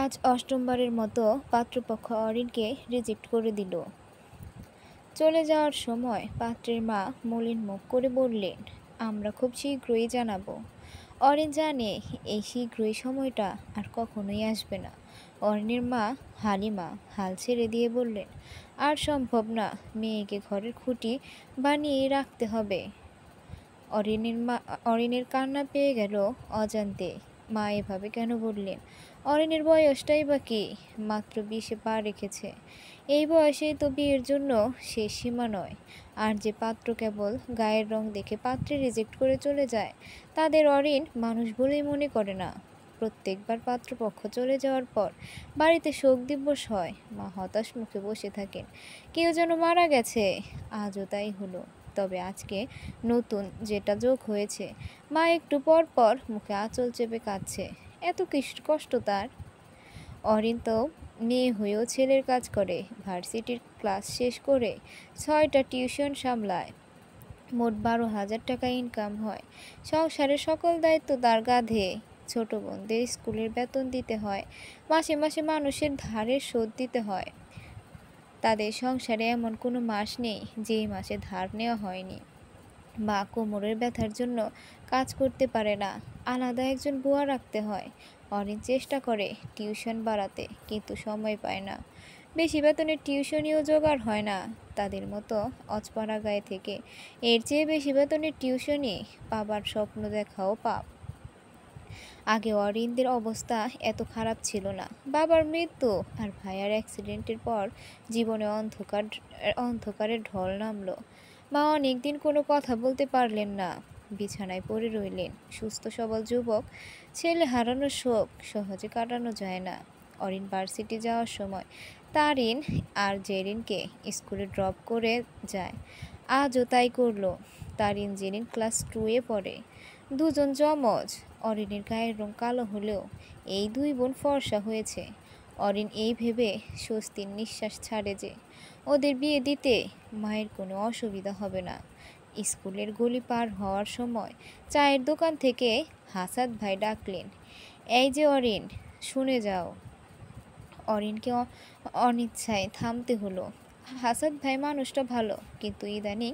আজ অষ্টমবারের মতো পাত্রপক্ষ অরিনকে রিজেক্ট করে দিল। চলে যাওয়ার সময় পাত্রের মা মলিন মুখ করে বললেন, আমরা খুব শীঘ্রই জানাবো। অরিন জানে এই শীঘ্রই সময়টা আর কখনোই আসবে না। অরিনের মা হালিমা হাল ছেড়ে দিয়ে বললেন, আর সম্ভব না, মেয়েকে ঘরের খুঁটি বানিয়েই রাখতে হবে। অরিনের কান্না পেয়ে গেল অজান্তে। মা এভাবে কেন বললেন? অরিনের বয়সটাই বা কি? মাত্র 20-এ পা রেখেছে। এই বয়সেই তো বিয়ের জন্য শেষ সীমা নয়। আর যে পাত্র কেবল গায়ের রং দেখে পাত্রে রিজেক্ট করে চলে যায়, তাদের অরিন মানুষ বলেই মনে করে না। প্রত্যেকবার পাত্রপক্ষ চলে যাওয়ার পর বাড়িতে শোক দিবস হয়, মা হতাশ মুখে বসে থাকেন। কেউ যেন মারা গেছে। আজও তাই হলো। তবে আজকে নতুন যেটা যোগ হয়েছে, মা একটু পর পর মুখে আঁচল চেপে কাঁদছে। এত কষ্ট তার। অরিন তো মেয়ে হয়েও ছেলের কাজ করে, ভার্সিটির ক্লাস শেষ করে 6টা টিউশন সামলায়, মোট 12,000 টাকা ইনকাম হয়। সংসারের সকল দায়িত্ব তার কাঁধে। ছোট বোনদের স্কুলের বেতন দিতে হয়, মাসে মাসে মানুষের ধারের শোধ দিতে হয়। তাদের সংসারে এমন কোনো মাস নেই যেই মাসে ধার নেওয়া হয়নি। মা কোমরের ব্যথার জন্য কাজ করতে পারে না, আলাদা একজন বুয়া রাখতে হয়। অরিন চেষ্টা করে টিউশন বাড়াতে, কিন্তু সময় পায় না। বেশি বেতনের টিউশনিও জোগাড় হয় না তাদের মতো অজপাড়া গায়ে থেকে। এর চেয়ে বেশি বেতনের টিউশনি পাবার স্বপ্ন দেখাও পাপ। আগে অরিনদের অবস্থা এত খারাপ ছিল না। বাবার মৃত্যু আর ভাইয়ার অ্যাক্সিডেন্টের পর জীবনে অন্ধকারের ঢল নামলো। মা অনেকদিন কোনো কথা বলতে পারলেন না, বিছানায় পড়ে রইলেন। সুস্থ সবল যুবক ছেলে হারানোর শোক সহজে কাটানো যায় না। অরিন ভার্সিটি যাওয়ার সময় তারিন আর জেরিনকে স্কুলে ড্রপ করে যায়। আজও তাই করলো। তারিন জেরিন ক্লাস 2-এ পড়ে, দুজন যমজ। অরিনের গায়ের রং কালো হলেও এই দুই বোন ফর্সা হয়েছে। অরিন এই ভেবে স্বস্তির নিঃশ্বাস ছাড়ে যে ওদের বিয়ে দিতে মায়ের কোনো অসুবিধা হবে না। স্কুলের গলি পার হওয়ার সময় চায়ের দোকান থেকে হাসাদ ভাই ডাকলেন, এই যে অরিন, শুনে যাও। অরিনকে অনিচ্ছায় থামতে হলো। হাসাদ ভাই মানুষটা ভালো, কিন্তু ইদানিং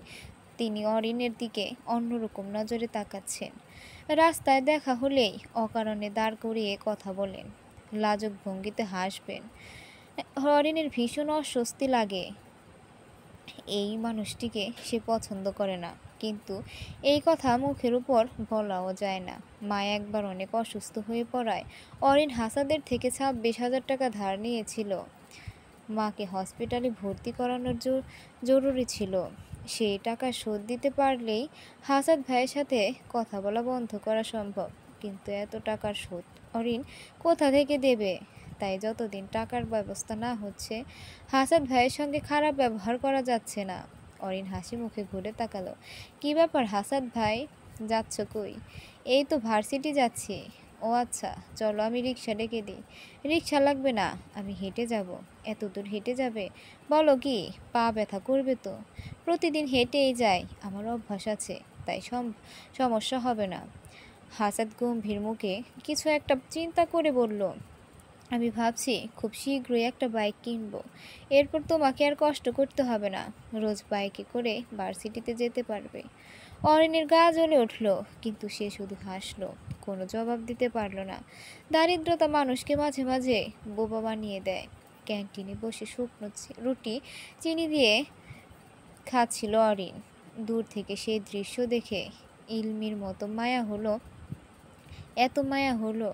তিনি অরিনের দিকে অন্যরকম নজরে তাকাচ্ছেন। রাস্তায় দেখা হলেই অকারণে দাঁড় করিয়ে কথা বলেন, লাজুক ভঙ্গিতে হাসবেন। অরিনের ভীষণ অস্বস্তি লাগে। এই মানুষটিকে সে পছন্দ করে না, কিন্তু এই কথা মুখের উপর বলাও যায় না। মা একবার অনেক অসুস্থ হয়ে পড়ায় অরিন হাসাদের থেকে 26,000 টাকা ধার নিয়েছিল। মাকে হসপিটালে ভর্তি করানোর জরুরি ছিল। সেই টাকা শোধ দিতে পারলেই হাসাদ ভাইয়ের সাথে কথা বলা বন্ধ করা সম্ভব। কিন্তু এত টাকার শোধ অরিন কোথা থেকে দেবে? তাই যতদিন টাকার ব্যবস্থা না হচ্ছে, হাসাদ ভাইয়ের সঙ্গে খারাপ ব্যবহার করা যাচ্ছে না। অরিন হাসি মুখে ঘুরে তাকালো। কি ব্যাপার হাসাদ ভাই, যাচ্ছ কই? এই তো ভার্সিটি যাচ্ছি। ও আচ্ছা, চলো আমি রিক্সা ডেকে দিই। রিক্সা লাগবে না, আমি হেঁটে যাব। এত দূর হেঁটে যাবে? বলো কি, পা ব্যথা করবে তো? প্রতিদিন হেঁটেই যাই, আমার অভ্যাস আছে, তাই সমস্যা হবে না। হাসাদ গম্ভীর মুখে কিছু একটা চিন্তা করে বলল, আমি ভাবছি খুব শীঘ্রই একটা বাইক কিনবো। এরপর তোমাকে আর কষ্ট করতে হবে না, রোজ বাইকে করে ভার্সিটিতে যেতে পারবে। অরিনের গা জ্বলে উঠল, কিন্তু সে শুধু হাসলো, কোনো জবাব দিতে পারল না। দারিদ্রতা মানুষকে মাঝে মাঝে বোবা বানিয়ে দেয়। ক্যান্টিনে বসে শুকনো রুটি চিনি দিয়ে খাচ্ছিল অরিন। দূর থেকে সেই দৃশ্য দেখে ইলমির মতো মায়া হলো, এত মায়া হলো।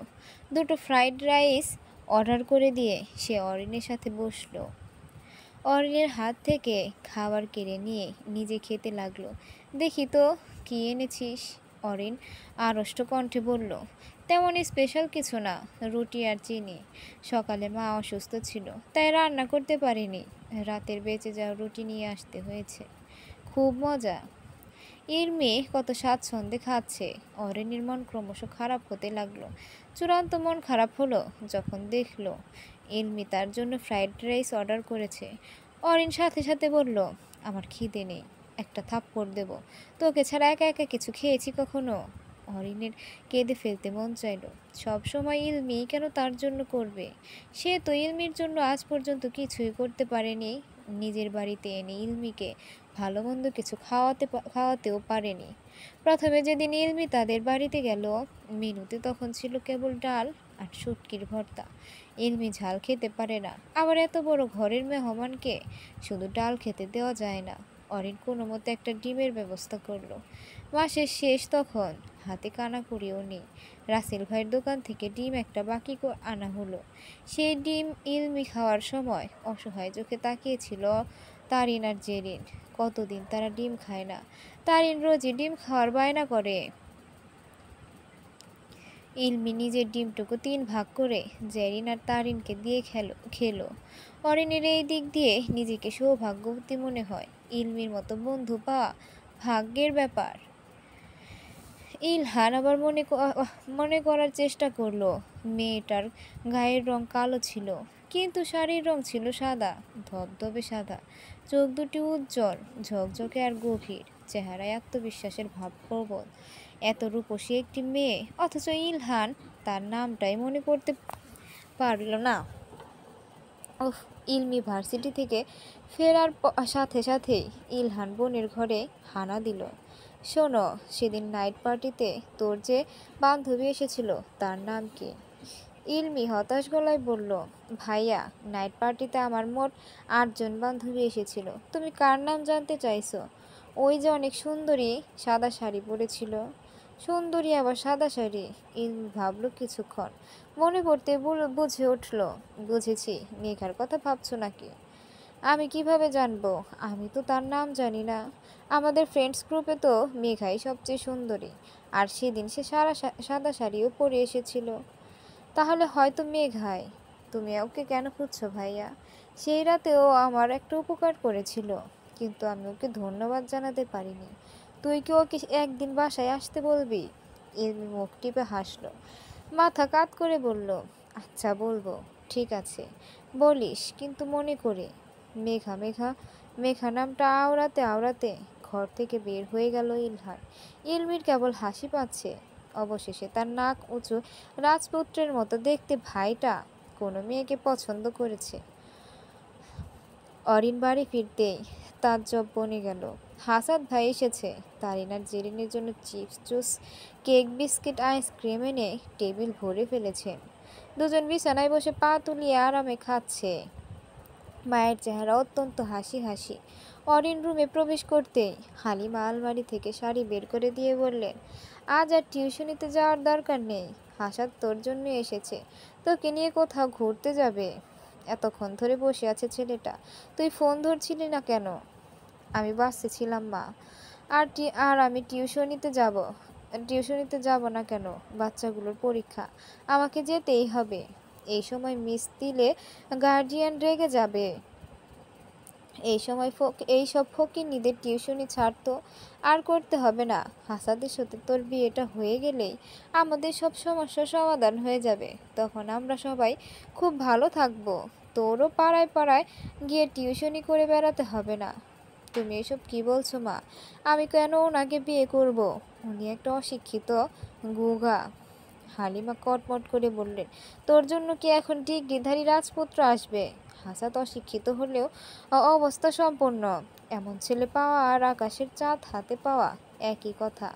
দুটো ফ্রাইড রাইস অর্ডার করে দিয়ে সে অরিনের সাথে বসলো। অরিনের হাত থেকে খাবার কেড়ে নিয়ে নিজে খেতে লাগলো। দেখি তো কি এনেছিস? অরিন আড়ষ্ট কণ্ঠে বলল, তেমন স্পেশাল কিছু না, রুটি আর চিনি। সকালে মা অসুস্থ ছিল, তাই রান্না করতে পারিনি। রাতের বেঁচে যাওয়া রুটি নিয়ে আসতে হয়েছে। খুব মজা। এর মেয়ে কত স্বাচ্ছন্দ্যে খাচ্ছে। অরিনের মন ক্রমশ খারাপ হতে লাগলো। চূড়ান্ত মন খারাপ হলো যখন দেখলো ইলমি তার জন্য ফ্রাইড রাইস অর্ডার করেছে। অরিন সাথে সাথে বলল, আমার খিদে নেই, একটা থাপ্পড় দেব। তোকে ছাড়া একা একা কিছু খেয়েছি কখনো? অরিনের কেঁদে ফেলতে মন চাইল। সবসময় ইলমি কেন তার জন্য করবে? সে তো ইলমির জন্য আজ পর্যন্ত কিছুই করতে পারেনি। নিজের বাড়িতে এনে ইলমিকে ভালো মন্দ কিছু খাওয়াতেও পারেনি। প্রথমে যেদিন ইলমি তাদের বাড়িতে গেল, মেনুতে তখন ছিল কেবল ডাল আর শুটকির ভর্তা। ইলমি ঝাল খেতে পারে না, আবার এত বড় ঘরের মেহমানকে শুধু ডাল খেতে দেওয়া যায় না। অরিন কোনো মতে একটা ডিমের ব্যবস্থা করলো। মাসের শেষ তখন, হাতে কানাকড়িও নেই। রাসেল ভাইয়ের দোকান থেকে ডিম একটা বাকি আনা হলো। সেই ডিম ইলমি খাওয়ার সময় অসহায় চোখে তাকিয়েছিল তারিন আর জেরিন। কতদিন তারা ডিম খায় না। তারিন রোজই ডিম খাওয়ার বায়না করে। ইলমি নিজের ডিমটুকু 3 ভাগ করে জেরিন আর তারিনকে দিয়ে খেলো। অরিনের এই দিক দিয়ে নিজেকে সৌভাগ্যবতী মনে হয়। ইলমির মতো বন্ধু পাওয়া ভাগ্যের ব্যাপার। ইলহান আবার মনে করার চেষ্টা করলো মেয়েটার গায়ের রং কালো ছিল, কিন্তু শাড়ির রং ছিল সাদা, ধবধবে সাদা। চোখ দুটি উজ্জ্বল, ঝকঝকে আর গভীর। চেহারায় আত্মবিশ্বাসের ভাব প্রবল। এত রূপসী একটি মেয়ে, অথচ ইলহান তার নামটাই মনে করতে পারল না। উফ! ইলমি ভার্সিটি থেকে ফেরার সাথে সাথেই ইলহান বোনের ঘরে হানা দিল। শোনো, সেদিন নাইট পার্টিতে তোর যে বান্ধবী এসেছিল তার নাম কি? ইলমি হতাশ গলায় বলল, ভাইয়া, নাইট পার্টিতে আমার মোট 8 জন বান্ধবী এসেছিল। তুমি কার নাম জানতে চাইছো? ওই যে অনেক সুন্দরী, সাদা শাড়ি পরেছিল। সুন্দরী আবার সাদা শাড়ি? ইলমি ভাবল কিছুক্ষণ, মনে পড়তে বুঝে উঠল, বুঝেছি, মেঘার কথা ভাবছো নাকি? আমি কিভাবে জানবো? আমি তো তার নাম জানি না। আমাদের ফ্রেন্ডস গ্রুপে তো মেঘাই সবচেয়ে সুন্দরী, আর সেদিন সে সাদা শাড়িও পরে এসেছিল। তাহলে হয়তো মেঘাই। তুমি ওকে কেন খুঁজছো ভাইয়া? সেই রাতে ও আমার একটা উপকার করেছিল, কিন্তু আমি ওকে ধন্যবাদ জানাতে পারিনি। তুই কি ওকে একদিন বাসায় আসতে বলবি? ইলমি মুখ টিপে হাসলো, মাথা কাত করে বলল, আচ্ছা বলবো, ঠিক আছে, বলিস, কিন্তু মনে করে। মেঘা মেঘা মেঘা নামটা আওড়াতে আওড়াতে ঘর থেকে বের হয়ে গেল ইলহান। ইলমির কেবল হাসি পাচ্ছে। অবশেষে তার নাক উঁচু রাজপুত্রের মতো দেখতে ভাইটা কোনো মেয়েকে পছন্দ করেছে। অরিন বাড়ি ফিরতেই তাজ্জব বনে গেল। হাসাদ ভাই এসেছে। তারিন আর জেরিনের জন্য chips, juice, cake, biscuit, ice cream এনে টেবিল ভরে ফেলেছেন। দুজন বিছানায় বসে পা তুলিয়ে আরামে খাচ্ছে। মায়ের চেহারা অত্যন্ত হাসি হাসি। অরিন রুমে প্রবেশ করতেই হালিমা আলমারি থেকে শাড়ি বের করে দিয়ে বললেন, আজ আর টিউশনিতে যাওয়ার দরকার নেই। হাসাদ তোর জন্য এসেছে, তোকে নিয়ে কোথাও ঘুরতে যাবে। এতক্ষণ ধরে বসে আছে ছেলেটা, তুই ফোন ধরছিলি না কেন? আমি বাসে ছিলাম মা। আর আমি টিউশনিতে যাব না কেন? বাচ্চাগুলোর পরীক্ষা, আমাকে যেতেই হবে। এই সময় মিস দিলে গার্জিয়ান রেগে যাবে। এইসব ফকিন্নিদের টিউশনি ছাড়তো, আর করতে হবে না। হাসাদের সাথে তোর বিয়েটা হয়ে গেলেই আমাদের সব সমস্যার সমাধান হয়ে যাবে। তখন আমরা সবাই খুব ভালো থাকবো। তোরও পাড়ায় পাড়ায় গিয়ে টিউশনি করে বেড়াতে হবে না। তুমি এসব কি বলছো মা? আমি কেন ওনাকে বিয়ে করব? উনি একটা অশিক্ষিত গুগা। হালিমা কটমট করে বললেন, তোর জন্য কি এখন ডিগ্রিধারী রাজপুত্র আসবে? হাসাত অশিক্ষিত হলেও অবস্থা সম্পন্ন। এমন ছেলে পাওয়া আর আকাশের চাঁদ হাতে পাওয়া একই কথা।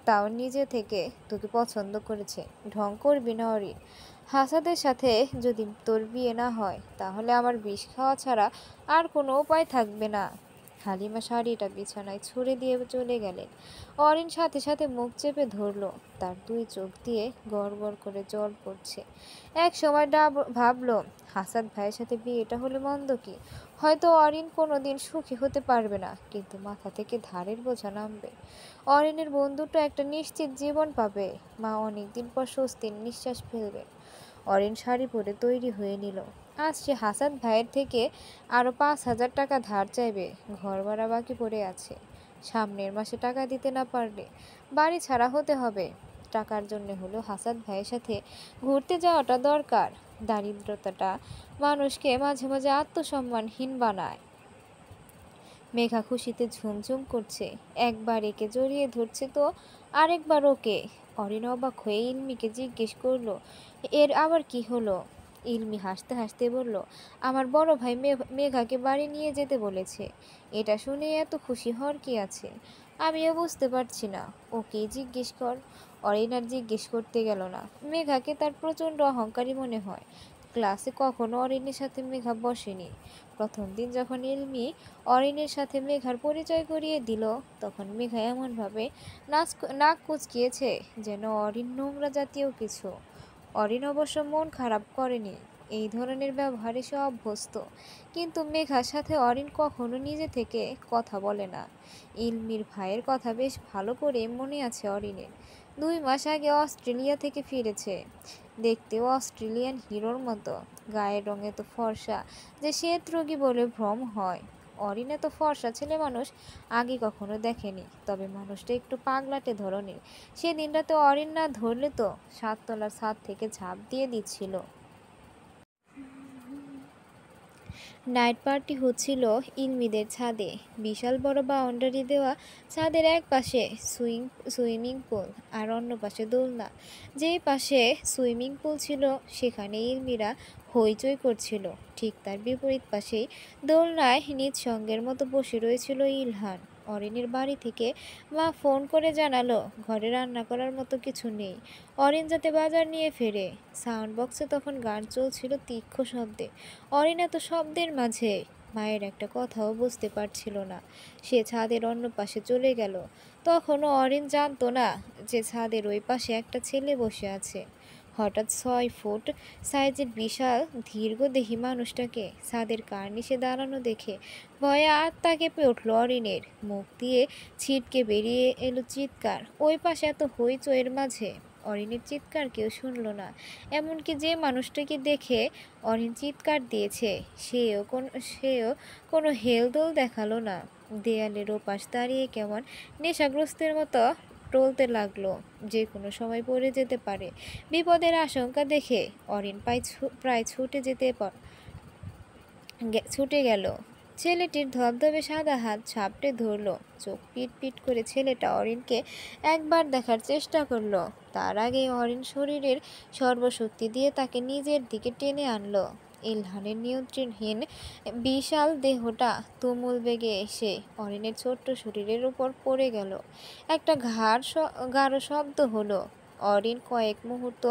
তাও নিজে থেকে তোকে পছন্দ করেছে। ঢং করবি না অরিন। হাসাদের সাথে যদি তোর বিয়ে না হয়, তাহলে আমার বিষ খাওয়া ছাড়া আর কোনো উপায় থাকবে না। হালিমা শাড়িটা বিছানায় ছুঁড়ে দিয়ে চলে গেলেন। অরিন সাথে সাথে মুখ চেপে ধরল। তার 2 চোখ দিয়ে গড় গড় করে জল পড়ছে। এক সময় ভাবলো, হাসাদ ভাইয়ের সাথে বিয়েটা হলে মন্দ কি? হয়তো অরিন কোনোদিন সুখী হতে পারবে না, কিন্তু মাথা থেকে ধারের বোঝা নামবে। অরিনের বন্ধুটা একটা নিশ্চিত জীবন পাবে। মা অনেকদিন পর স্বস্তির নিঃশ্বাস ফেলবে। অরিন শাড়ি পরে তৈরি হয়ে নিল। আজ সে হাসাদ ভাইয়ের থেকে আরও 5,000 টাকা ধার চাইবে। ঘর ভাড়া বাকি পড়ে আছে। সামনের মাসে টাকা দিতে না পারলে বাড়ি ছাড়া হতে হবে। টাকার জন্য হলো হাসাদ ভাইয়ের সাথে ঘুরতে যাওয়াটা দরকার। দারিদ্রতাটা মানুষকে মাঝে মাঝে আত্মসম্মানহীন বানায়। মেঘা খুশিতে ঝুমঝুম করছে। একবার একে জড়িয়ে ধরছে তো আরেকবার ওকে। অরিন অবাক হয়ে ইলমিকে জিজ্ঞেস করলো, এর আবার কি হলো? ইলমি হাসতে হাসতে বলল, আমার বড় ভাই মেঘাকে বাড়ি নিয়ে যেতে বলেছে। এটা শুনে এত খুশি হওয়ার কি আছে? আমিও বুঝতে পারছি না। ওকে জিজ্ঞেস কর। অরিন আর জিজ্ঞেস করতে গেল না। মেঘাকে তার প্রচণ্ড অহংকারী মনে হয়। ক্লাসে কখনো অরিনের সাথে মেঘা বসেনি। প্রথম দিন যখন ইলমি অরিনের সাথে মেঘার পরিচয় করিয়ে দিল, তখন মেঘা এমনভাবে নাক কুঁচকিয়েছে যেন অরিন নোংরা জাতীয় কিছু। অরিন অবশ্য মন খারাপ করেনি। এই ধরনের ব্যবহারে সে অভ্যস্ত। কিন্তু মেঘার সাথে অরিন কখনো নিজে থেকে কথা বলে না। ইলমির ভাইয়ের কথা বেশ ভালো করে মনে আছে অরিনের। 2 মাস আগে অস্ট্রেলিয়া থেকে ফিরেছে। দেখতেও অস্ট্রেলিয়ান হিরোর মতো। গায়ের রঙে তো ফর্সা যে শ্বেতরোগী বলে ভ্রম হয়। অরিন এত ফর্সা ছেলে মানুষ আগে কখনো দেখেনি। তবে মানুষটা একটু পাগলাটে ধরনের। সেদিন রাতে অরিন না ধরলে তো 7 তলার ছাদ থেকে ঝাঁপ দিয়ে দিচ্ছিল। নাইট পার্টি হচ্ছিল ইলমিদের ছাদে। বিশাল বড় বাউন্ডারি দেওয়া ছাদের এক পাশে সুইমিং পুল আর অন্য পাশে দোলনা। যেই পাশে সুইমিং পুল ছিল সেখানে ইলমিরা হইচই করছিল। ঠিক তার বিপরীত পাশেই দোলনায় নিজ সঙ্গের মতো বসে রয়েছিল ইলহান। অরিনের বাড়ি থেকে মা ফোন করে জানালো ঘরে রান্না করার মতো কিছু নেই। অরিন যাতে বাজার নিয়ে ফেরে। সাউন্ড বক্সে তখন গান চলছিল তীক্ষ্ণ শব্দে। অরিন এত শব্দের মাঝে মায়ের একটা কথাও বুঝতে পারছিল না। সে ছাদের অন্য পাশে চলে গেল। তখনও অরিন জানতো না যে ছাদের ওই পাশে একটা ছেলে বসে আছে। হঠাৎ 6 ফুট সাইজের বিশাল দীর্ঘদেহী মানুষটাকে ছাদের কার্নিশে দাঁড়ানো দেখে ভয়ে আত্মা কেঁপে উঠল অরিনের। মুখ দিয়ে ছিটকে বেরিয়ে এলো চিৎকার। ওই পাশে এত হইচইয়ের মাঝে অরিনের চিৎকার কেউ শুনল না। এমনকি যে মানুষটাকে দেখে অরিন চিৎকার দিয়েছে সেও কোনো হেলদোল দেখালো না। দেয়ালের ওপাশ দাঁড়িয়ে কেমন নেশাগ্রস্তের মতো টলতে লাগলো। যে কোনো সময় পড়ে যেতে পারে। বিপদের আশঙ্কা দেখে অরিন প্রায় ছুটে গেল। ছেলেটির ধবধবে সাদা হাত ঝাপটে ধরল। চোখ পিট পিট করে ছেলেটা অরিনকে একবার দেখার চেষ্টা করলো। তার আগেই অরিন শরীরের সর্বশক্তি দিয়ে তাকে নিজের দিকে টেনে আনলো। ইলহানের নিয়ন্ত্রণহীন বিশাল দেহটা তুমুল বেগে এসে অরিনের ছোট্ট শরীরের উপর পড়ে গেল। একটা গাঢ় শব্দ হলো। অরিন কয়েক মুহূর্ত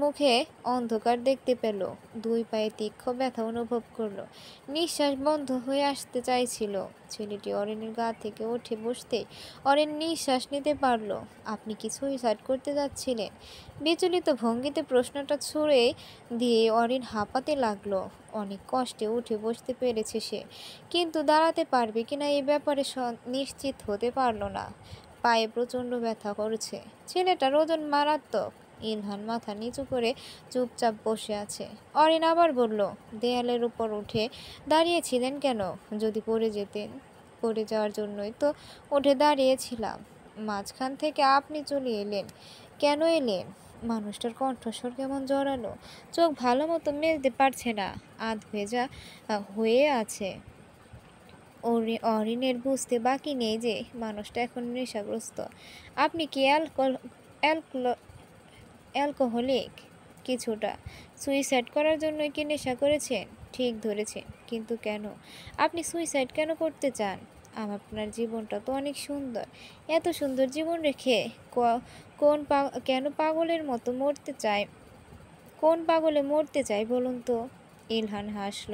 মুখে অন্ধকার দেখতে পেল। 2 পায়ে তীক্ষ্ণ ব্যথা অনুভব করলো। নিঃশ্বাস বন্ধ হয়ে আসতে চাইছিল। ছেলেটি অরিনের গা থেকে উঠে বসতে অরিন নিঃশ্বাস নিতে পারল। আপনি কি সুইসাইড করতে যাচ্ছিলেন? বিচলিত ভঙ্গিতে প্রশ্নটা ছুড়ে দিয়ে অরিন হাঁপাতে লাগলো। অনেক কষ্টে উঠে বসতে পেরেছে সে, কিন্তু দাঁড়াতে পারবে কিনা এই ব্যাপারে নিশ্চিত হতে পারল না। পায়ে প্রচণ্ড ব্যথা করছে। ছেলেটার ওজন মারাত্মক। ইলহান মাথা নিচু করে চুপচাপ বসে আছে। অরিন আবার বলল, দেয়ালের উপর উঠে দাঁড়িয়েছিলেন কেন? যদি পড়ে যেতেন। পড়ে যাওয়ার জন্যই তো উঠে দাঁড়িয়েছিলাম। মাঝখান থেকে আপনি চলে এলেন। কেন এলেন? মানুষটার কণ্ঠস্বর কেমন জড়ালো। চোখ ভালো মতো মেলতে পারছে না। আধ ভেজা হয়ে আছে। অরিনের বুঝতে বাকি নেই যে মানুষটা এখন নেশাগ্রস্ত। আপনি কি অ্যালকোহলিক? কিছুটা। সুইসাইড করার জন্যই কি নেশা করেছেন? ঠিক ধরেছেন। কিন্তু কেন? আপনি সুইসাইড কেন করতে চান? আপনার জীবনটা তো অনেক সুন্দর। এত সুন্দর জীবন রেখে কেন পাগলের মতো মরতে চায়? কোন পাগলে মরতে চায় বলুন তো? ইলহান হাসল।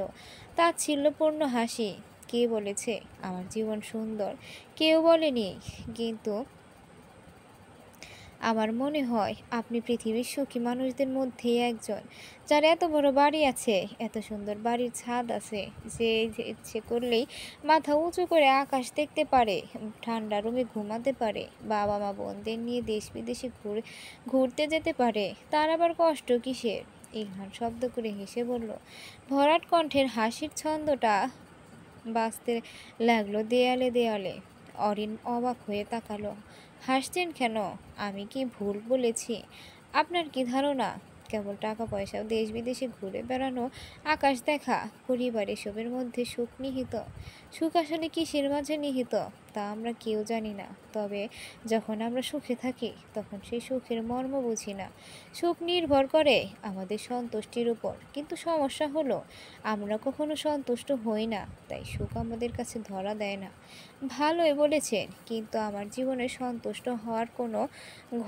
তাচ্ছিল্যপূর্ণ হাসি। কে বলেছে আমার জীবন সুন্দর? কেউ বলেনি। কিন্তু আমার মনে হয় আপনি পৃথিবীর সুখী মানুষদের মধ্যেই একজন, যার এত বড় বাড়ি আছে, এত সুন্দর বাড়ির ছাদ আছে, যে ইচ্ছে করলেই মাথা উঁচু করে আকাশ দেখতে পারে, ঠান্ডা রুমে ঘুমাতে পারে, বাবা মা বোনদের নিয়ে দেশ বিদেশে ঘুরতে যেতে পারে। তার আবার কষ্ট কিসের? ইলহান শব্দ করে হেসে বলল। ভরাট কণ্ঠের হাসির ছন্দটা বাজতে লাগলো দেয়ালে দেয়ালে। অরিন অবাক হয়ে তাকালো। হাসছেন কেন? আমি কি ভুল বলেছি? আপনার কি ধারণা কেবল টাকা পয়সা, দেশ বিদেশে ঘুরে বেড়ানো, আকাশ দেখা, পরিবার, এসবের মধ্যে সুখ নিহিত। সুখ আসলে কিসের মাঝে নিহিত তা আমরা কেউ জানি না। তবে যখন আমরা সুখে থাকি তখন সেই সুখের মর্ম বুঝি না। সুখ নির্ভর করে আমাদের সন্তুষ্টির উপর, কিন্তু সমস্যা হলো আমরা কখনো সন্তুষ্ট হই না, তাই সুখ আমাদের কাছে ধরা দেয় না। ভালোই বলেছেন, কিন্তু আমার জীবনে সন্তুষ্ট হওয়ার কোনো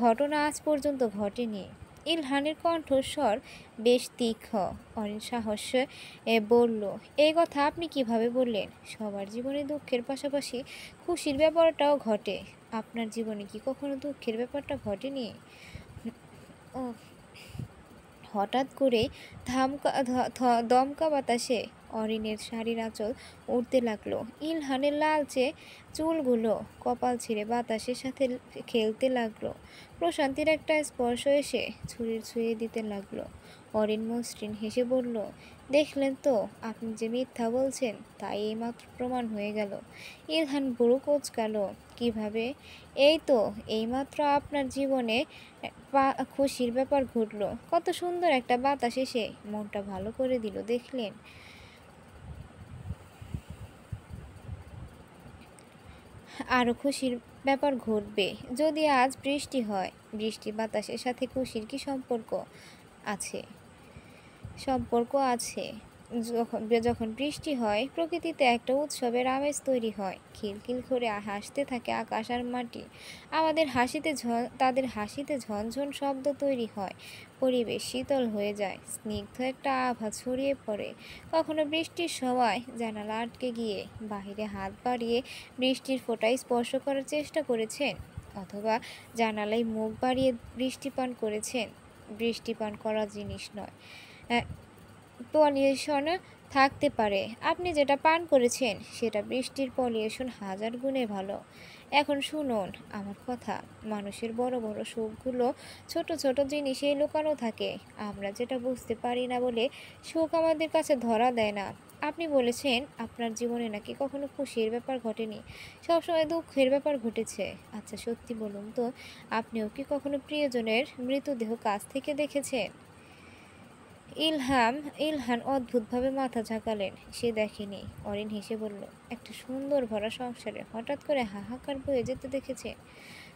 ঘটনা আজ পর্যন্ত ঘটেনি। ইলহানের কণ্ঠস্বর বেশ তীক্ষ্ণ। অরিন সাহসে বলল, এই কথা আপনি কিভাবে বললেন? সবার জীবনে দুঃখের পাশাপাশি খুশির ব্যাপারটাও ঘটে। আপনার জীবনে কি কখনো দুঃখের ব্যাপারটা ঘটেনি? ও, হঠাৎ করে দমকা বাতাসে অরিনের শাড়ির আঁচল উড়তে লাগলো। ইলহানের লালচে চুলগুলো কপাল ছিঁড়ে বাতাসের সাথে খেলতে লাগলো। প্রশান্তির একটা স্পর্শ এসে ছুঁয়ে দিতে লাগলো। অরিন মসৃণ হেসে বলল, দেখলেন তো, আপনি যে মিথ্যা বলছেন তাই এইমাত্র প্রমাণ হয়ে গেল। ইলহান ভুরু কোঁচকালো। কিভাবে? এই তো, এইমাত্র আপনার জীবনে খুশির ব্যাপার ঘটলো। কত সুন্দর একটা বাতাস এসে মনটা ভালো করে দিল, দেখলেন? আরও খুশির ব্যাপার ঘটবে যদি আজ বৃষ্টি হয়। বৃষ্টি বাতাসের সাথে খুশির কি আছে? সম্পর্ক আছে। যখন যখন বৃষ্টি হয় প্রকৃতিতে একটা উৎসবের আমেজ তৈরি হয়। খিলখিল করে হাসতে থাকে আকাশ আর মাটি। তাদের হাসিতে ঝনঝন শব্দ তৈরি হয়। পরিবেশ শীতল হয়ে যায়, স্নিগ্ধ একটা আভা ছড়িয়ে পড়ে। কখনো বৃষ্টির সময় জানালা আটকে গিয়ে বাহিরে হাত বাড়িয়ে বৃষ্টির ফোঁটায় স্পর্শ করার চেষ্টা করেছেন, অথবা জানালায় মুখ বাড়িয়ে বৃষ্টি পান করেছেন। বৃষ্টি পান করা জিনিস নয়, পলিউশন থাকতে পারে। আপনি যেটা পান করেছেন সেটা বৃষ্টির পলিউশন হাজার গুণে ভালো। এখন শুনুন আমার কথা। মানুষের বড় বড় সুখগুলো ছোট ছোট জিনিসেই লুকানো থাকে। আমরা যেটা বুঝতে পারি না বলে সুখ আমাদের কাছে ধরা দেয় না। আপনি বলেছেন আপনার জীবনে নাকি কখনো খুশির ব্যাপার ঘটেনি, সবসময় দুঃখের ব্যাপার ঘটেছে। আচ্ছা সত্যি বলুন তো, আপনিও কি কখনো প্রিয়জনের মৃতদেহ কাছ থেকে দেখেছেন? ইলহান অদ্ভুতভাবে মাথা ঝাঁকালেন। সে দেখেনি। অরিন হেসে বলল, একটা সুন্দর ভরা সংসারে হঠাৎ করে হাহাকার বয়ে যেতে দেখেছে।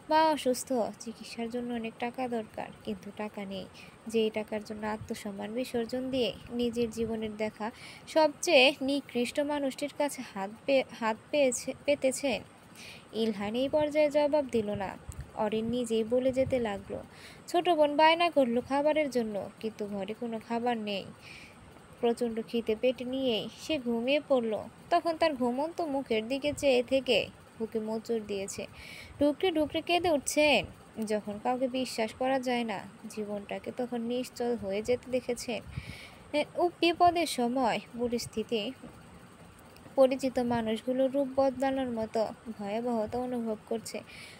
মা অসুস্থ, চিকিৎসার জন্য অনেক টাকা দরকার, কিন্তু টাকা নেই। যেই টাকার জন্য আত্মসম্মান বিসর্জন দিয়ে নিজের জীবনের দেখা সবচেয়ে নিকৃষ্ট মানুষটির কাছে পেতেছেন। ইলহান এই পর্যায়ে জবাব দিল না। অরিন নিজেই বলে যেতে লাগলো, ছোট বোন বায়না করলো খাবারের জন্য, কিন্তু ঘরে কোনো খাবার নেই। প্রচণ্ড খিদে পেটে নিয়েই সে ঘুমিয়ে পড়ল। তখন তার ঘুমন্ত মুখের দিকে চেয়ে থেকে বুকে মোচড় দিয়েছে। ঢুকরে ঢুকরে কেঁদে উঠছেন। যখন কাউকে বিশ্বাস করা যায় না, জীবনটাকে তখন নিশ্চল হয়ে যেতে দেখেছেন। বিপদের সময় পরিচিত মানুষগুলোর রূপ বদলানোর মতো ভয়াবহতা অনুভব করছে,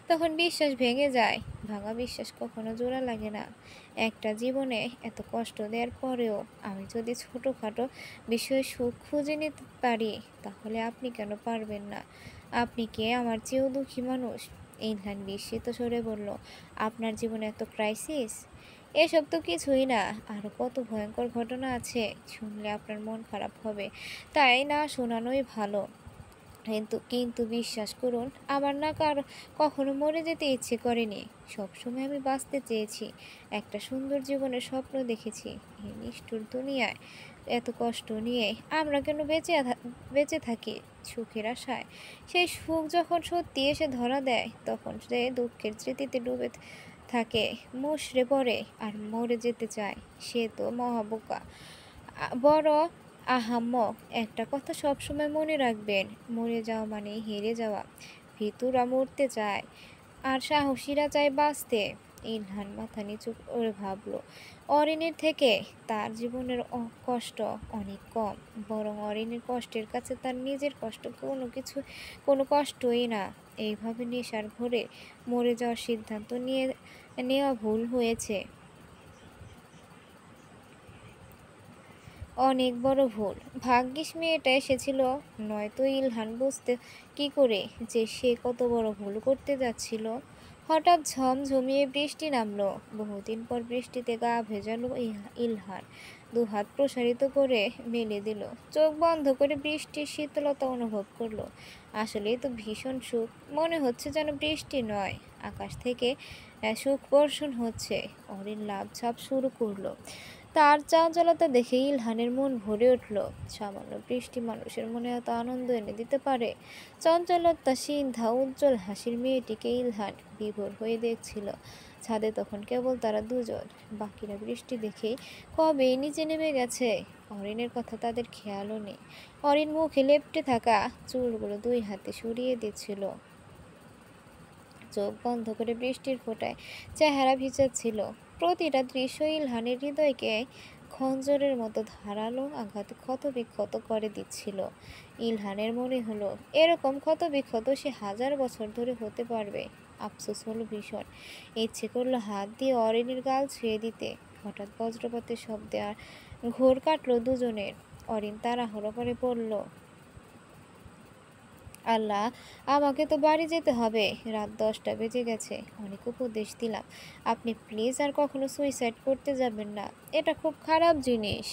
তখন বিশ্বাস ভেঙে যায়। ভাঙা বিশ্বাস কখনো জোড়া লাগে না। একটা জীবনে এত কষ্ট দেওয়ার পরেও আমি যদি ছোটোখাটো বিষয়ে সুখ খুঁজে নিতে পারি, তাহলে আপনি কেন পারবেন না? আপনি কে আমার চেয়েও দুঃখী মানুষ? ইলহান বিস্মিত স্বরে বলল, আপনার জীবনে এত ক্রাইসিস? এসব তো কিছুই না, আরও কত ভয়ঙ্কর ঘটনা আছে। শুনলে আপনার মন খারাপ হবে, তাই না শোনানোই ভালো। কিন্তু বিশ্বাস করুন, আমার না কখনো মরে যেতে ইচ্ছে করেনি। সবসময় আমি বাঁচতে চেয়েছি, একটা সুন্দর জীবনের স্বপ্ন দেখেছি। এই নিষ্ঠুর দুনিয়ায় এত কষ্ট নিয়ে আমরা কেন বেঁচে থাকি সুখের আশায়? সেই সুখ যখন সত্যি এসে ধরা দেয়, তখন সে দুঃখের স্মৃতিতে ডুবে থাকে, মুষড়ে পড়ে আর মরে যেতে চায়। সে তো মহাবোকা, বড় আহাম্মক। একটা কথা সবসময় মনে রাখবেন, মরে যাওয়া মানে হেরে যাওয়া। ভীতুরা মরতে চায় আর সাহসীরা চায় বাঁচতে। ইলহান মাথা নিচু করে ভাবল, অরিনের থেকে তার জীবনের কষ্ট অনেক কম। বরং অরিনের কষ্টের কাছে তার নিজের কষ্ট কোনো কষ্টই না। এইভাবে নেশার ঘোরে মরে যাওয়ার সিদ্ধান্ত নেওয়া ভুল হয়েছে, অনেক বড় ভুল। ভাগ্যিস মেয়েটা এসেছিল, নয়তো ইলহান বুঝতে কি করে যে সে কত বড় ভুল করতে যাচ্ছিল। হঠাৎ ঝমঝমিয়ে বৃষ্টি নামলো। বহুদিন পর বৃষ্টিতে গা ভেজালো ইলহান দুহাত প্রসারিত করে মেলে দিল। চোখ বন্ধ করে বৃষ্টির শীতলতা অনুভব করলো। আসলেই তো ভীষণ সুখ। মনে হচ্ছে যেন বৃষ্টি নয়, আকাশ থেকে সুখ বর্ষণ হচ্ছে। অরিন লাফঝাপ শুরু করলো। তার চাঞ্চলতা দেখে ইলহানের মন ভরে উঠল। সামান্য বৃষ্টি মানুষের মনে এত আনন্দ এনে দিতে পারে। চঞ্চলতা সিন্ধা উজ্জ্বল হাসির মেয়েটিকে ইলহান বিভোর হয়ে দেখছিল। ছাদে তখন কেবল তারা দুজন, বাকিরা বৃষ্টি দেখেই কবেই নিচে নেমে গেছে। অরিনের কথা তাদের খেয়ালও নেই। অরিন মুখে লেপ্টে থাকা চুলগুলো দুই হাতে সরিয়ে দিচ্ছিল। চোখ বন্ধ করে বৃষ্টির ফোঁটায় চেহারা ভিজাচ্ছিল। প্রতিটা দৃশ্য ইলহানের হৃদয়কে খঞ্জরের মতো ধারালো আঘাতে ক্ষতবিক্ষত করে দিচ্ছিল। ইলহানের মনে হলো এরকম ক্ষতবিক্ষত সে 1000 বছর ধরে হতে পারবে। আফসোস হলো ভীষণ। ইচ্ছে করলো হাত দিয়ে অরিনের গাল ছুঁয়ে দিতে। হঠাৎ বজ্রপাতের শব্দে আর ঘোর কাটলো দুজনের। অরিন তাড়াহুড়ো করে পড়ল, আল্লাহ, আমাকে তো বাড়ি যেতে হবে। রাত 10টা বেজে গেছে। অনেক উপদেশ দিলাম, আপনি প্লিজ আর কখনো সুইসাইড করতে যাবেন না। এটা খুব খারাপ জিনিস।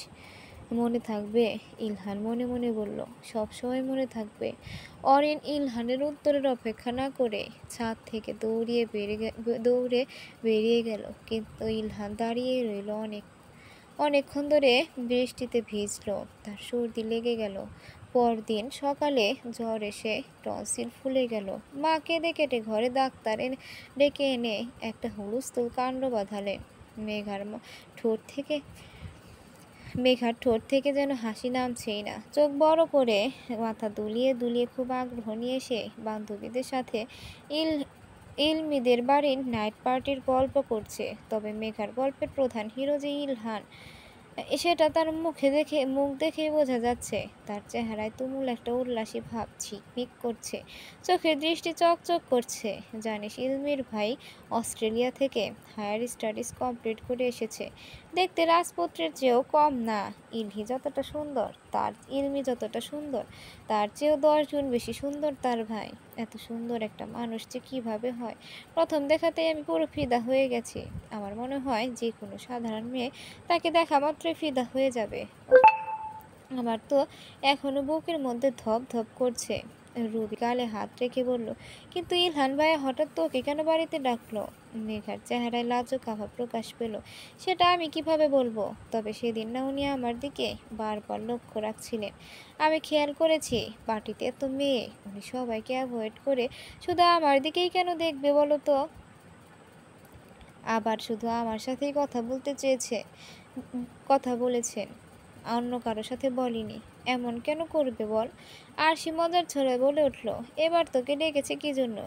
মনে থাকবে? ইলহান মনে মনে বলল, সবসময় মনে থাকবে। অরিন ইলহানের উত্তরের অপেক্ষা না করে ছাদ থেকে দৌড়ে বেরিয়ে গেল। কিন্তু ইলহান দাঁড়িয়ে রইল অনেকক্ষণ ধরে। বৃষ্টিতে ভিজল, তার সর্দি লেগে গেল। পরদিন সকালে জ্বর এসে টনসিল ফুলে গেল। মা কেঁদে কেটে ঘরে ডাক্তার ডেকে এনে একটা হুলস্থুল কাণ্ড বাঁধালেন। মেঘার ঠোঁট থেকে মেঘার ঠোঁট থেকে যেন হাসি নামছেই না। চোখ বড় করে মাথা দুলিয়ে দুলিয়ে খুব আগ্রহ নিয়ে এসে বান্ধবীদের সাথে ইল ইলমিদের বাড়ির নাইট পার্টির গল্প করছে। তবে মেঘার গল্পের প্রধান হিরো যে ইলহান, সেটা তার মুখ দেখেই বোঝা যাচ্ছে। তার চেহারায় তুমুল একটা উল্লাসী ভাব ঝিকমিক করছে, চোখের দৃষ্টি চকচক করছে। জানিস, ইলমির ভাই অস্ট্রেলিয়া থেকে হায়ার স্টাডিজ কমপ্লিট করে এসেছে। দেখতে রাজপুত্রের চেয়েও কম না। ইলমি যতটা সুন্দর, তার চেয়েও 10 গুণ বেশি সুন্দর তার ভাই। এত সুন্দর একটা মানুষ যে কিভাবে হয়, প্রথম দেখাতেই আমি পুরো ফিদা হয়ে গেছি। আমার মনে হয় যে কোনো সাধারণ মেয়ে তাকে দেখা মাত্রই ফিদা হয়ে যাবে। আমার তো এখনো বুকের মধ্যে ধপ ধপ করছে। রুবি গালে হাত রেখে বলল, কিন্তু ইলহান ভাইয়া হঠাৎ তোকে কেন বাড়িতে ডাকলো? মেঘার চেহারায় লাজুক আভা প্রকাশ পেল। সেটা আমি কিভাবে বলবো? তবে সেদিন না উনি আমার দিকে বারবার লক্ষ্য রাখছিলেন। আমি খেয়াল করেছি, পার্টিতে এত মেয়ে, উনি সবাইকে অ্যাভয়েড করে শুধু আমার দিকেই কেন দেখবে বলো তো? আবার শুধু আমার সাথেই কথা বলেছেন, অন্য কারোর সাথে বলিনি। এমন কেন করবে বল? আরশি মজার ছড়ায় বলে উঠল, এবার তোকে ডেকেছে কি জন্য?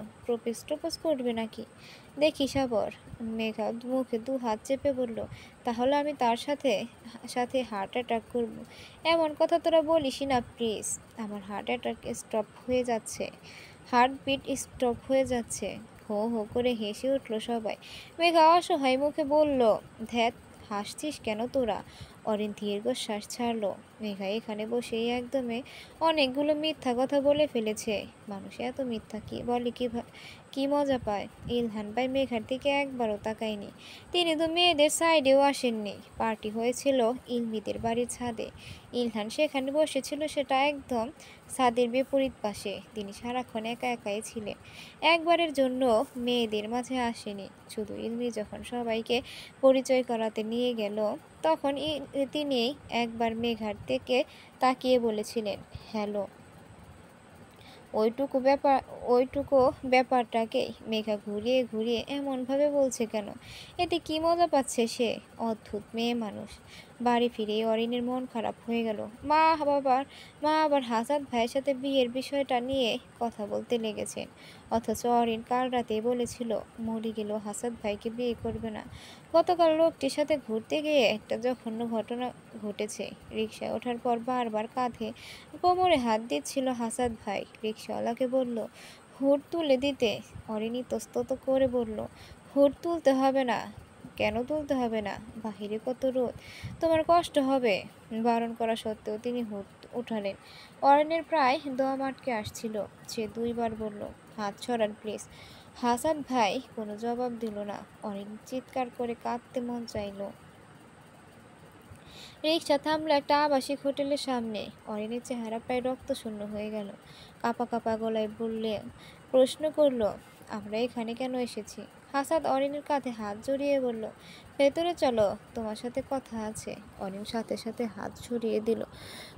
টোপস করবে নাকি? দেখি সাবর। মেঘা মুখে 2 হাত চেপে বলল, তাহলে আমি তার সাথে সাথে হার্ট অ্যাটাক করব? এমন কথা তোরা বলিসই না প্লিজ। আমার হার্টবিট স্টপ হয়ে যাচ্ছে। হো হো করে হেসে উঠল সবাই। মেঘা অসহায় মুখে বলল, ধ্যাত, হাসছিস কেন তোরা? অরিন দীর্ঘশ্বাস ছাড়ল। মেঘা এখানে বসেই একদমে অনেকগুলো মিথ্যা কথা বলে ফেলেছে। মানুষ এত মিথ্যা কি মজা পায়? ইলহান ভাই মেঘার দিকে একবারও তাকায়নি। তিনি তো মেয়েদের সাইডেও আসেননি। পার্টি হয়েছিল ইলমিদের বাড়ির ছাদে। ইলহান সেখানে বসেছিল, সেটা একদম ছাদের বিপরীত পাশে। তিনি সারাক্ষণ একা একাই ছিলেন, একবারের জন্য মেয়েদের মাঝে আসেনি। শুধু ইলমি যখন সবাইকে পরিচয় করাতে নিয়ে গেল, তখন তিনি একবার মেঘার দিকে তাকিয়ে বলেছিলেন, হ্যালো। ওইটুকু ব্যাপারটাকেই মেঘা ঘুরিয়ে ঘুরিয়ে এমনভাবে বলছে কেন? এতে কি মজা পাচ্ছে সে? অদ্ভুত মেয়ে মানুষ। বাড়ি ফিরে অরিনের মন খারাপ হয়ে গেল। মা আবার হাসান ভাইয়ের সাথে বিয়ের বিষয়টা নিয়ে কথা বলতে লেগেছেন। অথচ অরিন কাল রাতেই বলেছিল মরে গেলেও হাসান ভাইকে বিয়ে করবে না। গতকাল লোকটির সাথে ঘুরতে গিয়ে একটা জঘন্য ঘটনা ঘটেছে। রিকশায় ওঠার পর বারবার কাঁধে কোমরে হাত দিচ্ছিল হাসান ভাই। রিকশাওয়ালাকে বলল হুড তুলে দিতে। অরিন ইতস্তত করে বলল, হুড তুলতে হবে না। কেন তুলতে হবে না? বাহিরে কত রোদ, তোমার কষ্ট হবে। বারণ করা সত্ত্বেও তিনি হুড উঠালেন। অরিনের প্রায় দম আটকে আসছিল। সে 2বার বলল, হাত সরান প্লিজ। হাসান ভাই কোনো জবাব দিল না। অরিন চিৎকার করে কাঁদতে মন চাইল। রিকশা থামলো একটা আবাসিক হোটেলের সামনে। অরিনের চেহারা প্রায় রক্তশূন্য হয়ে গেল। কাঁপা কাঁপা গলায় প্রশ্ন করলো, আমরা এখানে কেন এসেছি? হাসাদ অরিনের কাঁধে হাত জড়িয়ে বলল, ভেতরে চলো, তোমার সাথে কথা আছে। অরিন সাথে সাথে হাত সরিয়ে দিল।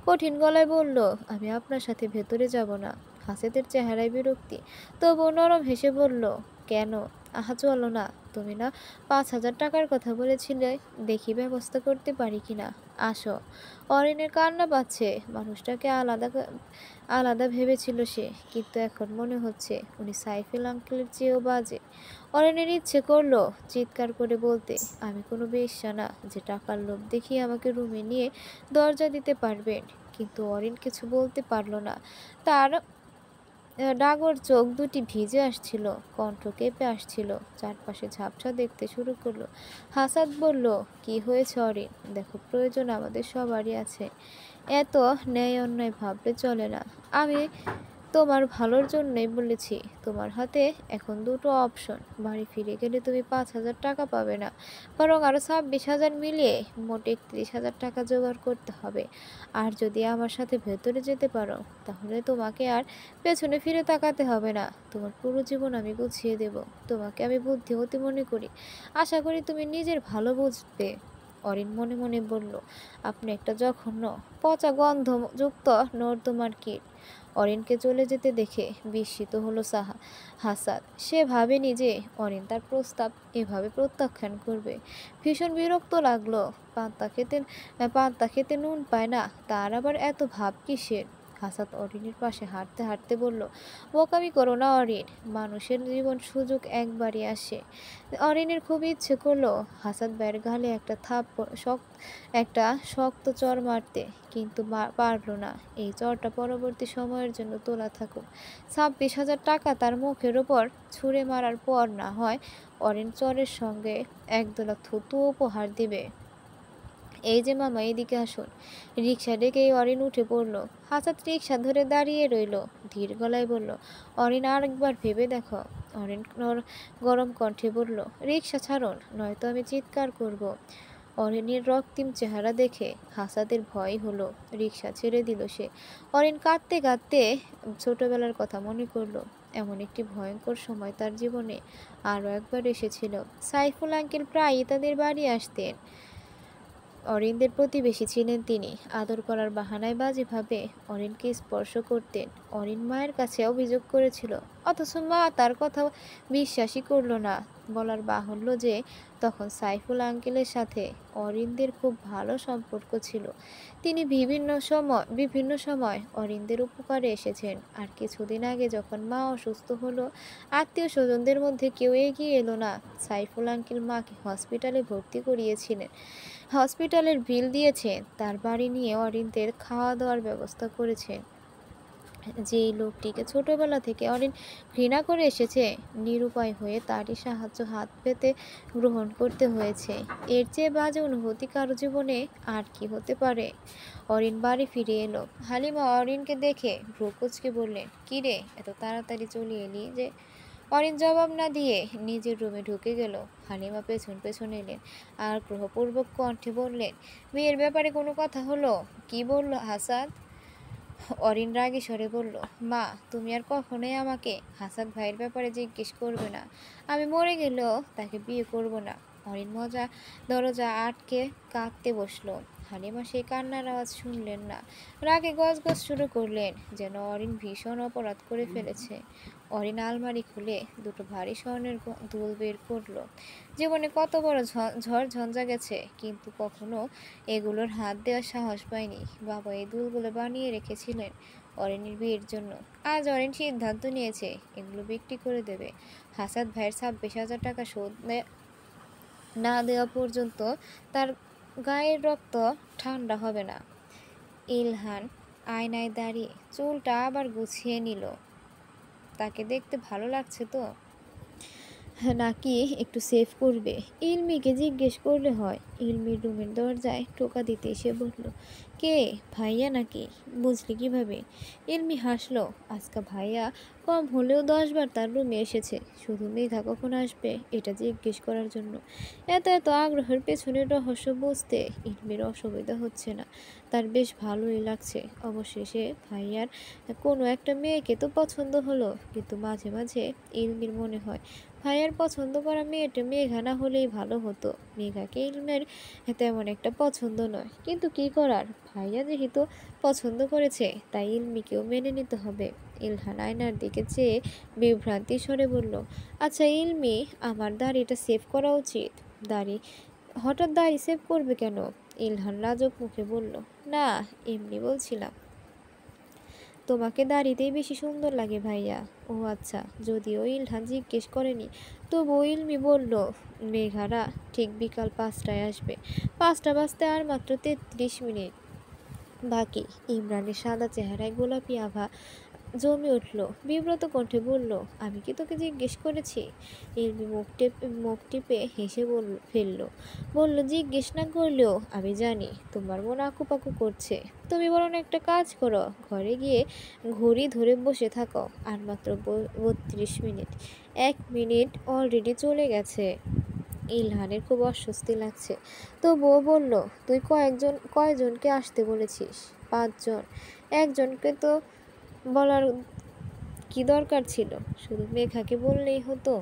কঠিন গলায় বলল, আমি আপনার সাথে ভেতরে যাব না। হাসেদের চেহারায় বিরক্তি, তবুও নরম হেসে বলল, কেন? আহা চলো না। তুমি না 5,000 টাকার কথা বলেছিলে, দেখি ব্যবস্থা করতে পারি কিনা। আসো। অরিনের কান্না পাচ্ছে। মানুষটাকে আলাদা ভেবেছিল সে, কিন্তু এখন মনে হচ্ছে উনি সাইফুল আঙ্কেলের চেয়েও বাজে। অরিনের ইচ্ছে করলো চিৎকার করে বলতে, আমি কোনো বেশ্যা না যে টাকার লোভ দেখিয়ে আমাকে রুমে নিয়ে দরজা দিতে পারবেন। কিন্তু অরিন কিছু বলতে পারল না। তার ডাগর চোখ দুটি ভিজে আসছিল, কণ্ঠ কেঁপে আসছিল, চারপাশে ঝাপসা দেখতে শুরু করলো। হাসাদ বলল, কি হয়েছে অরিন? দেখো, প্রয়োজন আমাদের সবারই আছে। এত ন্যায় অন্যায় ভাবলে চলে না। আমি তোমার ভালোর জন্যই বলেছি। তোমার হাতে এখন দুটো অপশন। বাড়ি ফিরে গেলে তুমি 5,000 টাকা পাবে না, বরং আরো 26,000 মিলিয়ে মোট 31,000 টাকা জোগাড় করতে হবে। আর যদি আমার সাথে ভেতরে যেতে পারো, তাহলে তোমাকে আর পেছনে ফিরে তাকাতে হবে না। তোমার পুরো জীবন আমি গুছিয়ে দেব। তোমাকে আমি বুদ্ধিমতী মনে করি। আশা করি তুমি নিজের ভালো বুঝবে। অরিন মনে মনে বলল, আপনি একটা জঘন্য, পচা গন্ধযুক্ত নর্দমার কীট। অরিনকে চলে যেতে দেখে বিস্মিত হলো হাসাদ। সে ভাবেনি যে অরিন তার প্রস্তাব এভাবে প্রত্যাখ্যান করবে। ভীষণ বিরক্ত লাগলো। পান্তা খেতে নুন পায় না, তার আবার এত ভাব কিসের? হাসাদ অরিনের পাশে হাঁটতে হাঁটতে বলল, বোকামি করো না অরিন, মানুষের জীবন সুযোগ একবারই আসে। অরিনের খুব ইচ্ছে করলো হাসাদ ভাইয়ের গালে একটা শক্ত চড় মারতে, কিন্তু পারল না। এই চড়টা পরবর্তী সময়ের জন্য তোলা থাকুক। 26,000 টাকা তার মুখের ওপর ছুঁড়ে মারার পর না হয় অরিন চরের সঙ্গে একদলা থুতু উপহার দিবে। এই যে মামা, এদিকে আসুন। রিকশা ডেকেই অরিন উঠে পড়ল। হাসাত রিকশা ধরে দাঁড়িয়ে রইল। ধীর গলায় বলল, অরিন, আরেকবার ভেবে দেখো। অরিন গরম কণ্ঠে বলল, রিকশা ছাড়ুন, নয়তো আমি চিৎকার করব। অরিনের রক্তিম চেহারা দেখে হাসাদের ভয় হলো। রিকশা ছেড়ে দিল সে। অরিন কাঁদতে কাঁদতে ছোটবেলার কথা মনে করলো। এমন একটি ভয়ঙ্কর সময় তার জীবনে আরও একবার এসেছিল। সাইফুল আঙ্কেল প্রায়ই তাদের বাড়ি আসতেন। অরিনদের প্রতিবেশী ছিলেন তিনি। আদর করার বাহানায় বাজেভাবে অরিনকে স্পর্শ করতেন। অরিন মায়ের কাছে অভিযোগ করেছিল, অথচ মা তার কথা বিশ্বাসই করল না। বলার বাহুল্য যে তখন সাইফুল আঙ্কেলের সাথে অরিনদের খুব ভালো সম্পর্ক ছিল। তিনি বিভিন্ন সময় অরিনদের উপকারে এসেছেন। আর কিছুদিন আগে যখন মা অসুস্থ হলো, আত্মীয় স্বজনদের মধ্যে কেউ এগিয়ে এলো না। সাইফুল আঙ্কেল মাকে হসপিটালে ভর্তি করিয়েছিলেন, হসপিটালের বিল দিয়েছেন, তার বাড়ি নিয়ে অরিনদের খাওয়া দাওয়ার ব্যবস্থা করেছেন। যেই লোকটিকে ছোটবেলা থেকে অরিন ঘৃণা করে এসেছে, নিরুপায় হয়ে তারই সাহায্য হাত পেতে গ্রহণ করতে হয়েছে। এর চেয়ে বাজে অনুভূতি কারো জীবনে আর কি হতে পারে? অরিন বাড়ি ফিরে এলো। হালিমা অরিনকে দেখে ভ্রু কুঁচকে বললেন, কি রে, এত তাড়াতাড়ি চলে এলি যে? অরিন জবাব না দিয়ে নিজের রুমে ঢুকে গেল। হালিমা পেছন পেছন এলেন। আগ্রহপূর্বক কণ্ঠে বললেন, বিয়ের ব্যাপারে কোনো কথা হলো? কি বলল হাসাদ? অরিন রাগী স্বরে বলল, মা, তুমি আর কখনোই আমাকে হাসাদ ভাইয়ের ব্যাপারে জিজ্ঞেস করবে না। আমি মরে গেলেও তাকে বিয়ে করব না। অরিন দরজা আটকে কাঁদতে বসলো। হালিমা সেই কান্নার আওয়াজ শুনলেন না। রাগে গজগজ শুরু করলেন, যেন অরিন ভীষণ অপরাধ করে ফেলেছে। অরিন আলমারি খুলে দুটো ভারী স্বর্ণের দুল বের করলো। জীবনে কত বড় ঝড় ঝঞ্ঝা গেছে, কিন্তু কখনো এগুলোর হাত দেওয়ার সাহস পায়নি। বাবা এই দুলগুলো বানিয়ে রেখেছিলেন অরিনের বিয়ের জন্য। আজ অরিন সিদ্ধান্ত নিয়েছে এগুলো বিক্রি করে দেবে। হাসাদ ভাইয়ের 26,000 টাকা শোধ না দেওয়া পর্যন্ত তার গায়ের রক্ত ঠান্ডা হবে না। ইলহান আয়নায় দাঁড়িয়ে চুলটা আবার গুছিয়ে নিল। তাকে দেখতে ভালো লাগছে তো? হ্যাঁ, নাকি একটু সেভ করবে? ইলমিকে জিজ্ঞেস করলে হয়। ইলমির রুমের দরজায় টোকা দিতে এসে বলল, কে? ভাইয়া নাকি? বুঝলি কিভাবে? ইলমি হাসলো। আজকা ভাইয়া কম হলেও 10 বার তার রুমে এসেছে, শুধু মেঘা কখন আসবে এটা জিজ্ঞেস করার জন্য। এত এত আগ্রহের পেছনের রহস্য বুঝতে ইলমির অসুবিধা হচ্ছে না, তার বেশ ভালোই লাগছে। অবশেষে ভাইয়ার কোনো একটা মেয়েকে তো পছন্দ হলো, কিন্তু মাঝে মাঝে ইলমির মনে হয় ভাইয়ার পছন্দ করা মেয়েটা মেঘা না হলেই ভালো হতো। মেঘাকে ইলমের তেমন একটা পছন্দ নয়, কিন্তু কি করার, ভাইয়া যেহেতু পছন্দ করেছে তাই ইলমিকেও মেনে নিতে হবে। ইলহান আয়নার দিকে চেয়ে বিভ্রান্তি স্বরে বলল, আচ্ছা ইলমি, আমার দাড়িটা সেভ করা উচিত? দাড়ি? হঠাৎ দাড়ি সেভ করবে কেন? ইলহান লাজুক মুখে বলল, না, এমনি বলছিলাম, তোমাকে দাড়িতেই বেশি সুন্দর লাগে ভাইয়া। ও আচ্ছা। যদিও ইলহান জিজ্ঞেস করেনি, তবু ইলমি বলল, মেঘারা ঠিক বিকাল 5টায় আসবে। 5টা বাজতে আর মাত্র 33 মিনিট বাকি। ইমরানের সাদা চেহারায় গোলাপি আভা জমে উঠল। বিব্রত কণ্ঠে বলল, আমি কি তোকে জিজ্ঞেস করেছি? ইলমি মুখ টিপে হেসে বলল, জিজ্ঞেস না করলেও আমি জানি তোমার মন আকুপাকু করছে। তুমি বরং একটা কাজ করো, ঘরে গিয়ে ঘড়ি ধরে বসে থাকো। আর মাত্র 32 মিনিট। 1 মিনিট অলরেডি চলে গেছে। ইলহানের খুব অস্বস্তি লাগছে, তবুও বলল, তুই কয়জনকে আসতে বলেছিস? 5 জন। একজনকে তো বলার কি দরকার ছিল? শুধু মেঘাকে বললেই হতো।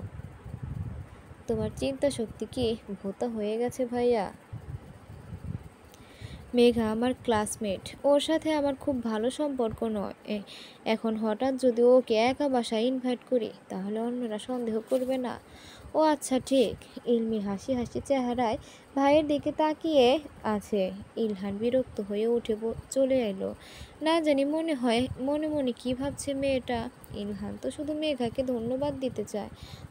তোমার চিন্তা শক্তি কি ভোঁতা হয়ে গেছে ভাইয়া? মেঘা আমার ক্লাসমেট, ওর সাথে আমার খুব ভালো সম্পর্ক নয়। এখন হঠাৎ যদি ওকে একা বাসায় ইনভাইট করি তাহলে অন্যরা সন্দেহ করবে না? ও আচ্ছা ঠিক। ইলমি হাসি হাসি চেহারায় ভাইয়ের দিকে তাকিয়ে আছে। ইলহান বিরক্ত হয়ে উঠে চলে এলো। না জানি মনে মনে কি ভাবছে মেয়েটা। ইলহান তো শুধু মেঘাকে ধন্যবাদ দিতে চায়,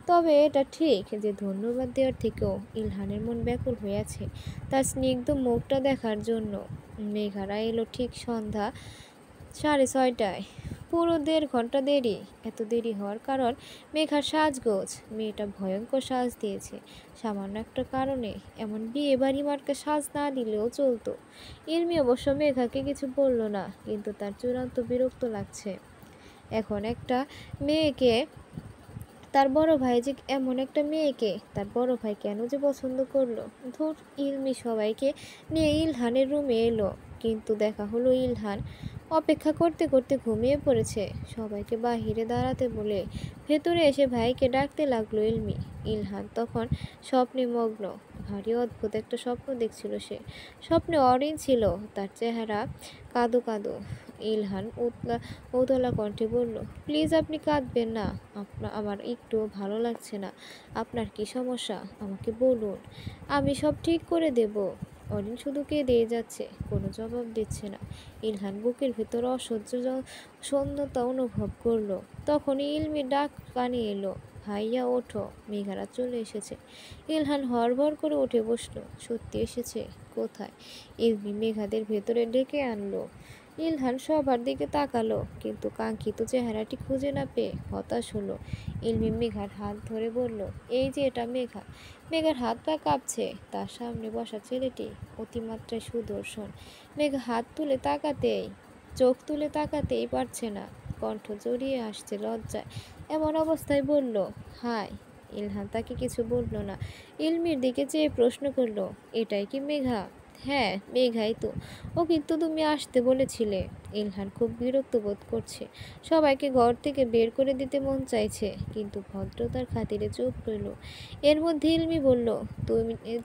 তবে এটা ঠিক যে ধন্যবাদ দেওয়ার থেকেও ইলহানের মন ব্যাকুল হয়ে আছে তার স্নিগ্ধ মুখটা দেখার জন্য। মেঘারা এলো ঠিক সন্ধ্যা 6:30টায়। পুরো 1.5 ঘন্টা দেরি। এত দেরি হওয়ার কারণ মেঘার সাজগোজ। মেয়েটা ভয়ঙ্কর সাজ দিয়েছে সামান্য একটা কারণে। এমন বিয়ে বাড়ি মার্কা সাজ না দিলেও চলতো। ইলমি অবশ্য মেঘাকে কিছু বলল না, কিন্তু তার চূড়ান্ত বিরক্ত লাগছে। এখন একটা মেয়েকে তার বড় ভাই যে এমন একটা মেয়েকে তার বড় ভাই কেন যে পছন্দ করলো? ধুর। ইলমি সবাইকে নিয়ে ইলহানের রুমে এলো, কিন্তু দেখা হলো ইলহান অপেক্ষা করতে করতে ঘুমিয়ে পড়েছে। সবাইকে বাহিরে দাঁড়াতে বলে ভেতরে এসে ভাইকে ডাকতে লাগলো ইলমি। ইলহান তখন স্বপ্নে মগ্ন। ভারী অদ্ভুত একটা স্বপ্ন দেখছিল সে। স্বপ্নে অরিন ছিল, তার চেহারা কাঁদো কাঁদো। ইলহান উতলা কণ্ঠে বলল, প্লিজ আপনি কাঁদবেন না, আমার একটু ভালো লাগছে না। আপনার কি সমস্যা আমাকে বলুন, আমি সব ঠিক করে দেব। অরিন শুধু কেঁদেই যাচ্ছে, কোনো জবাব দিচ্ছে না। ইলহান বুকের ভেতর অসহ্য শূন্যতা অনুভব করলো। তখনই ইলমির ডাক কানে এলো, ভাইয়া ওঠো, মেঘারা চলে এসেছে। ইলহান হড়বড় করে উঠে বসলো। সত্যি এসেছে? কোথায়? ইলমি মেঘাদের ভেতরে ডেকে আনলো। ইলহান সবার দিকে তাকালো, কিন্তু কাঙ্ক্ষিত চেহারাটি খুঁজে না পেয়ে হতাশ হলো। ইলমি মেঘার হাত ধরে বলল, এই যে এটা মেঘা। মেঘার হাত পা কাঁপছে। তার সামনে বসা ছেলেটি অতিমাত্রায় সুদর্শন। মেঘা চোখ তুলে তাকাতেই পারছে না। কণ্ঠ জড়িয়ে আসছে লজ্জায়। এমন অবস্থায় বলল, হাই। ইলহান তাকে কিছু বলল না। ইলমির দিকে চেয়ে প্রশ্ন করলো, এটাই কি মেঘা? হ্যাঁ, মেঘাই তো। ও কিন্তু তুমি আসতে বলেছিলে। ইলহান খুব বিরক্ত বোধ করছে। সবাইকে ঘর থেকে বের করে দিতে মন চাইছে, কিন্তু ভদ্রতার খাতিরে চুপ রইল। এর মধ্যে ইলমি বলল,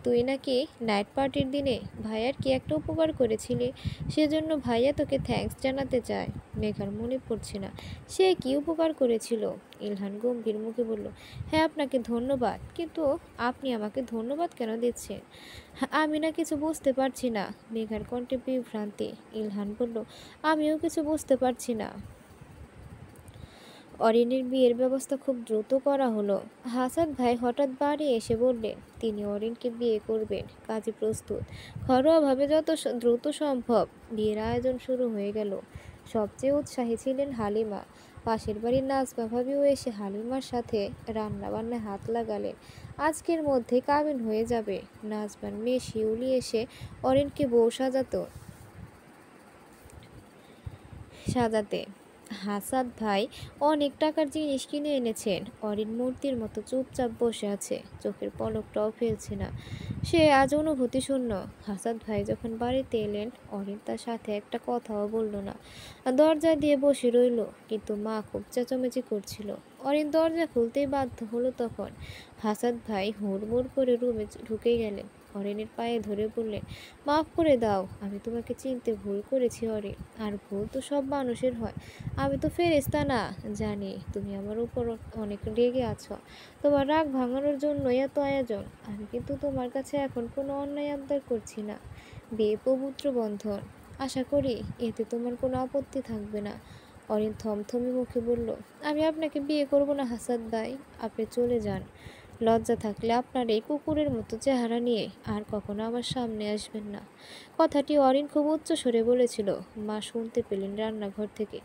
তুই নাকি নাইট পার্টির দিনে ভাইয়ার কি একটা উপকার করেছিলি, সেজন্য ভাইয়া তোকে থ্যাঙ্কস জানাতে চায়। মেঘার মনে পড়ছে না সে কি উপকার করেছিল। ইলহান গম্ভীর মুখে বলল, হ্যাঁ, আপনাকে ধন্যবাদ, কিন্তু আপনি আমাকে ধন্যবাদ কেন দিচ্ছেন? আমি না কিছু বুঝতে পারছি না। মেঘার কণ্ঠে বিভ্রান্তি। ইলহান বলল, আমিও কিছু বুঝতে পারছি না। অরিনের বিয়ের ব্যবস্থা খুব দ্রুত করা হলো। হাসান ভাই হঠাৎ বাড়ি এসে বললেন তিনি অরিনকে বিয়ে করবেন, কাজে প্রস্তুত। ঘরোয়াভাবে যত দ্রুত সম্ভব বিয়ের আয়োজন শুরু হয়ে গেল। সবচেয়ে উৎসাহী ছিলেন হালিমা। পাশের বাড়ির নাজমা ভাবিও এসে হালিমার সাথে রান্না বান্নায় হাত লাগালেন। আজকের মধ্যে কাবিন হয়ে যাবে। নাজমার মেয়ে শিউলি এসে অরিনকে বউ সাজাতে হাসাদ ভাই অনেক টাকার জিনিস কিনে এনেছেন। অরিন মূর্তির মতো চুপচাপ বসে আছে, চোখের পলকটাও ফেলছে না। সে আজ অনুভূতি শূন্য। হাসাদ ভাই যখন বাড়িতে এলেন, অরিন তার সাথে একটা কথাও বলল না, দরজা দিয়ে বসে রইল। কিন্তু মা খুব চেঁচামেচি করছিল। অরিন দরজা খুলতেই বাধ্য হলো। তখন হাসাদ ভাই হুড়মুড় করে রুমে ঢুকে গেলেন। অরিনের পায়ে ধরে বললেন, মাফ করে দাও, আমি তোমাকে চিনতে ভুল করেছি অরিন। আর ভুল তো সব মানুষের হয়। আমি তো ফেরেশতা না। জানি তুমি আমার উপর অনেক রেগে আছো। তোমার রাগ ভাঙানোর জন্যই এত আয়োজন। আমি কিন্তু তোমার কাছে এখন কোনো অন্যায় আবদার করছি না। বিয়ে পবিত্র বন্ধন। আশা করি এতে তোমার কোনো আপত্তি থাকবে না। অরিন থমথমে মুখে বলল, আমি আপনাকে বিয়ে করব না হাসাদ ভাই। আপনি চলে যান। লজ্জা থাকলে আপনার এই কুকুরের মতো চেহারা নিয়ে আর কখনো আমার সামনে আসবেন না। কথাটি অরিন খুব উচ্চ স্বরে বলেছিল। মা শুনতে পেলেন রান্নাঘর থেকে।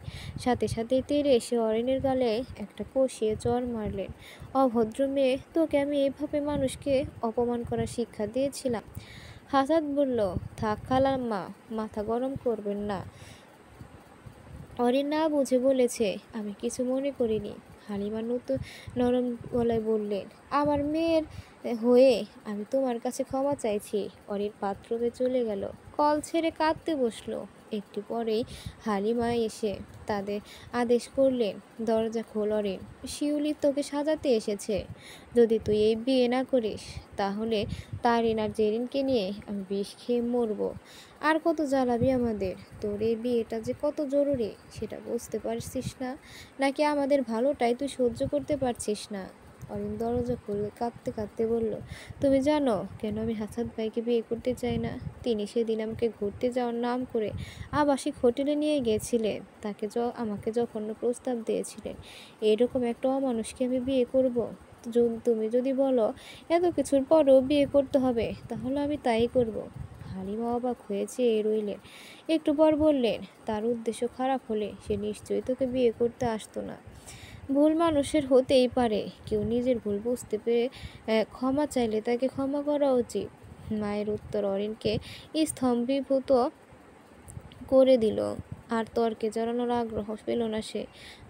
সাথে সাথেই তেড়ে এসে অরিনের গালে একটা কষিয়ে চড় মারলেন। অভদ্র মেয়ে, তোকে আমি এইভাবে মানুষকে অপমান করার শিক্ষা দিয়েছিলাম? হাসাদ বলল, থাক খালাম্মা, মাথা গরম করবেন না। অরিন না বুঝে বলেছে, আমি কিছু মনে করিনি। হালিমা নতুন নরম গলায় বললেন, আমার মেয়ের হয়ে আমি তোমার কাছে ক্ষমা চাইছি। অরিন বাথরুমে চলে গেল, কল ছেড়ে কাঁদতে বসলো। একটু পরেই হালিমা এসে তাদের আদেশ করলেন, দরজা খোল অরিন, শিউলি তোকে সাজাতে এসেছে। যদি তুই এই বিয়ে না করিস, তাহলে তারিন আর জেরিনকে নিয়ে আমি বিষ খেয়ে মরবো। আর কত জ্বালাবি আমাদের? তোর এই বিয়েটা যে কত জরুরি সেটা বুঝতে পারছিস না? নাকি আমাদের ভালোটাই তুই সহ্য করতে পারছিস না? অরিন দরজা খুলে কাঁদতে কাঁদতে বলল, তুমি জানো কেন আমি হাসাদ ভাইকে বিয়ে করতে চাই না? তিনি সেদিন আমাকে ঘুরতে যাওয়ার নাম করে আবাসিক হোটেলে নিয়ে গিয়েছিলেন। তাকে আমাকে জঘন্য প্রস্তাব দিয়েছিলেন। এরকম একটা অমানুষকে আমি বিয়ে করব? তুমি যদি বলো এত কিছুর পরও বিয়ে করতে হবে, তাহলে আমি তাই করব। হালিমা অবাক হয়ে চেয়ে রইলেন। একটু পর বললেন, তার উদ্দেশ্য খারাপ হলে সে নিশ্চয়ই তোকে বিয়ে করতে আসতো না। ভুল মানুষের হতেই পারে। কেউ নিজের ভুল বুঝতে পেরে ক্ষমা চাইলে তাকে ক্ষমা করা উচিত। মায়ের উত্তর অরিনকে স্তম্ভীভূত করে দিল। আর তর্কে জড়ানোর আগ্রহ পেল না সে।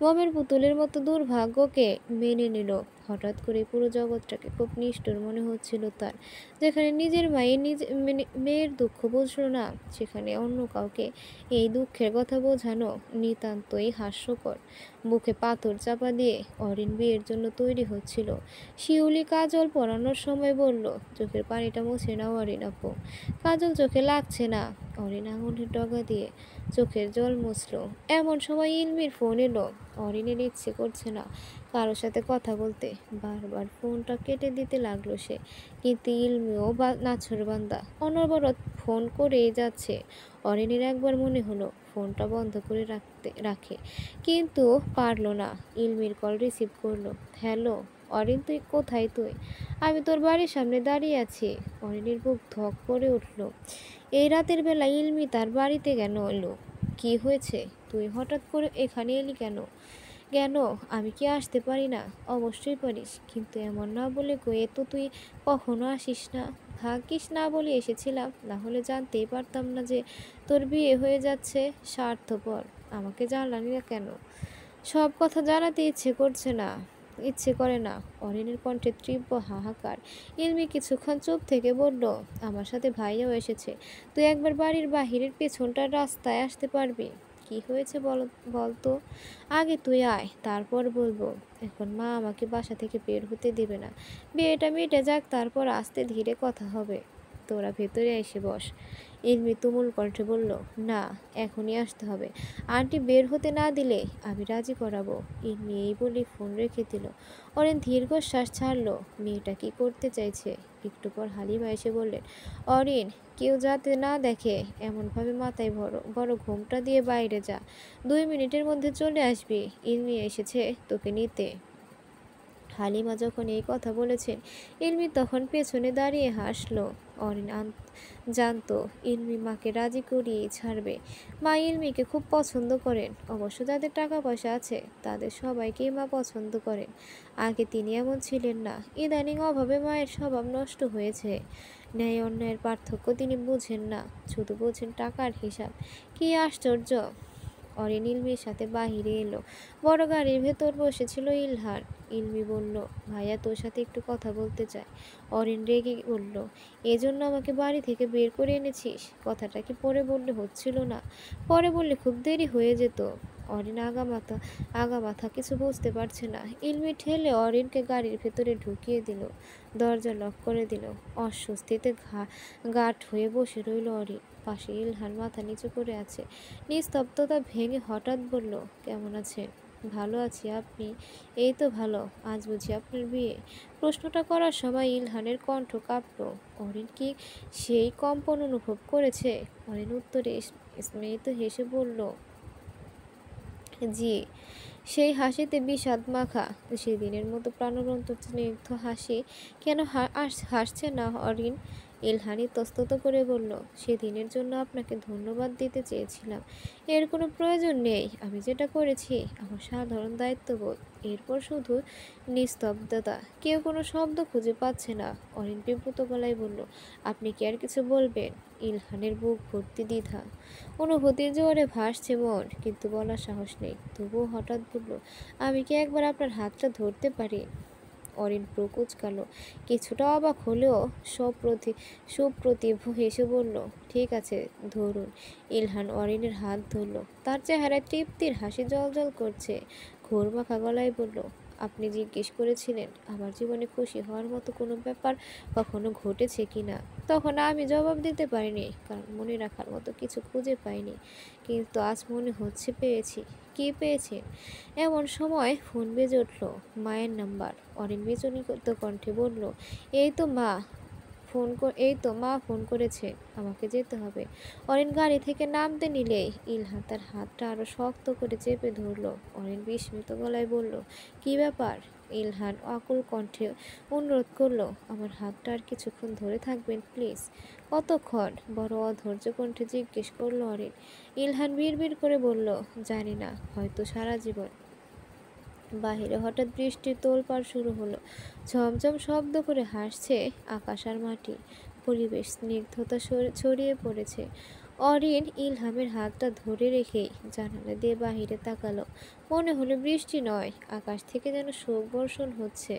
মমের পুতুলের মতো দুর্ভাগ্যকে মেনে নিল। হঠাৎ করে পুরো জগৎটাকে খুব নিষ্ঠুর মনে হচ্ছিল তার। যেখানে নিজের মেয়ের দুঃখ বুঝল না, সেখানে অন্য কাউকে এই দুঃখের কথা বোঝানো নিতান্তই হাস্যকর। বুকে পাথর চাপা দিয়ে অরিন বিয়ের জন্য তৈরি হচ্ছিল। শিউলি কাজল পরানোর সময় বলল, চোখের পানিটা মুছে নাও অরিন আপু, কাজল চোখে লাগছে না। অরিন আঙুলের ডগা দিয়ে চোখের জল মুছল। এমন সময় ইলমির ফোন এলো। অরিনের ইচ্ছে করছে না কারোর সাথে কথা বলতে। বারবার ফোনটা কেটে দিতে লাগলো সে। কিন্তু ইলমিও নাছোড়বান্দা, অনবরত ফোন করেই যাচ্ছে। অরিনের একবার মনে হলো ফোনটা বন্ধ করে রাখে, কিন্তু পারল না। ইলমির কল রিসিভ করলো। হ্যালো অরিন, তুই কোথায়? আমি তোর বাড়ির সামনে দাঁড়িয়ে আছি। অরিনের বুক ধক করে উঠল। এই রাতের বেলা ইলমি তার বাড়িতে কেন এলো? কি হয়েছে? তুই হঠাৎ করে এখানে এলি কেন? কেন আমি কি আসতে পারি না? অবশ্যই পারিস, কিন্তু এমন না বলে কয়ে তো তুই কখনো আসিস না। ভাগ্যিস না বলে এসেছিলাম, না হলে জানতেই পারতাম না যে তোর বিয়ে হয়ে যাচ্ছে। স্বার্থপর, আমাকে জানালি না কেন? সব কথা জানাতে ইচ্ছে করে না। অরিনের কণ্ঠে তীব্র হাহাকার। ইলমি কিছুক্ষণ চুপ থেকে বলল, আমার সাথে ভাইয়াও এসেছে। তুই একবার বাড়ির বাহিরের পেছনটার রাস্তায় আসতে পারবি? কি হয়েছে বলতো? আগে তুই আয়, তারপর বলবো। এখন মা আমাকে বাসা থেকে বের হতে দেবে না। বিয়েটা মিটে যাক, তারপর আস্তে ধীরে কথা হবে। তোরা ভেতরে এসে বস। ইলমি তুমুল কণ্ঠে বলল, না, এখনই আসতে হবে। আন্টি বের হতে না দিলে আমি রাজি করাবো। ইলমি এই বলে ফোন রেখে দিল। অরিন দীর্ঘশ্বাস ছাড়ল। মেয়েটা কি করতে চাইছে? একটু পর হালিমা এসে বললেন, অরিন, কেউ যাতে না দেখে এমনভাবে মাথায় বড় ঘোমটা দিয়ে বাইরে যা। 2 মিনিটের মধ্যে চলে আসবি। ইলমি এসেছে তোকে নিতে। হালিমা যখন এই কথা বলেছেন, ইলমি তখন পেছনে দাঁড়িয়ে হাসলো। অরিন জানতো ইলমি মাকে রাজি করিয়েই ছাড়বে। মা ইলমিকে খুব পছন্দ করেন। অবশ্য যাদের টাকা পয়সা আছে তাদের সবাইকেই মা পছন্দ করেন। আগে তিনি এমন ছিলেন না। ইদানিং অভাবে মায়ের স্বভাব নষ্ট হয়েছে। ন্যায় অন্যায়ের পার্থক্য তিনি বুঝেন না, শুধু বুঝেন টাকার হিসাব। কি আশ্চর্য! অরিন ইলমির সাথে বাহিরে এলো। বড় গাড়ির ভেতর বসেছিল ইলহান। ইলমি বলল, ভাইয়া তোর সাথে একটু কথা বলতে চায়। অরিন রেগে বলল, এজন্য আমাকে বাড়ি থেকে বের করে এনেছিস? কথাটা কি পরে বললে হচ্ছিল না? পরে বললে খুব দেরি হয়ে যেত। অরিন আগামাথা কিছু বুঝতে পারছে না। ইলমি ঠেলে অরিনকে গাড়ির ভেতরে ঢুকিয়ে দিল, দরজা লক করে দিল। অস্বস্তিতে গাঢ় হয়ে বসে রইল অরিন। পাশে ইলহান মাথা নিচু করে আছে। নিস্তব্ধতা ভেঙে হঠাৎ বলল, কেমন আছেন? ভালো আছি, আপনি? এই তো ভালো। আজ বুঝি আপনার বিয়ে? প্রশ্নটা করার সময় ইলহানের কণ্ঠ কাঁপল। অরিন কি সেই কম্পন অনুভব করেছে? অরিন উত্তরে স্মিত হেসে বলল, জি। সেই হাসিতে বিষাদ মাখা। সেদিনের মতো প্রাণবন্ত স্নিগ্ধ হাসি কেন হাসছে না অরিন? ইলহান ইতস্তত করে বলল, সেদিনের জন্য আপনাকে ধন্যবাদ দিতে চেয়েছিলাম। এর কোনো প্রয়োজন নেই। আমি যেটা করেছি আমার সাধারণ দায়িত্ববোধ। এরপর শুধু নিস্তব্ধতা। কেউ কোনো শব্দ খুঁজে পাচ্ছে না। অরিন বিব্রত গলায় বলল, আপনি কি আর কিছু বলবেন? ইলহানের বুক ভর্তি দ্বিধা। অনুভূতির জোরে ভাসছে মন, কিন্তু বলার সাহস নেই। তবুও হঠাৎ বলল, আমি কি একবার আপনার হাতটা ধরতে পারি? অরিন ভ্রু কুঁচকালো। কিছুটা অবাক হলেও সুপ্রতিভ হেসে বলল, ঠিক আছে, ধরুন। ইলহান অরিনের হাত ধরল। তার চেহারায় তৃপ্তির হাসি জ্বলজ্বল করছে। ঘোর মাখা গলায় বলল, আপনি জিজ্ঞেস করেছিলেন আমার জীবনে খুশি হওয়ার মতো কোনো ব্যাপার কখনো ঘটেছে কিনা। তখন আমি জবাব দিতে পারিনি, কারণ মনে রাখার মতো কিছু খুঁজে পাইনি। কিন্তু আজ মনে হচ্ছে পেয়েছি। কি পেয়েছেন? এমন সময় ফোন বেজে উঠল। মায়ের নাম্বার। অরিন বিচলিত কণ্ঠে বলল, এই তো মা ফোন করেছে, আমাকে যেতে হবে। অরিন গাড়ি থেকে নামতে নিলেই ইলহান তার হাতটা আরো শক্ত করে চেপে ধরল। অরিন বিস্মিত গলায় বলল, কি ব্যাপার? ইলহান আকুল কণ্ঠে অনুরোধ করলো, আমার হাতটা আর কিছুক্ষণ ধরে থাকবেন প্লিজ। কতক্ষণ? বড় অধৈর্য কণ্ঠে জিজ্ঞেস করলো অরিন। ইলহান বিড়বিড় করে বলল, জানি না, হয়তো সারা জীবন। বাহিরে হঠাৎ বৃষ্টির তোলপাড় শুরু হলো। ঝমঝম শব্দ করে হাসছে আকাশ আর মাটি। পরিবেশ স্নিগ্ধতা ছড়িয়ে পড়েছে। অরিন ইলহামের হাতটা ধরে রেখেই জানালা দিয়ে বাহিরে তাকালো। মনে হলো বৃষ্টি নয়, আকাশ থেকে যেন শোক বর্ষণ হচ্ছে।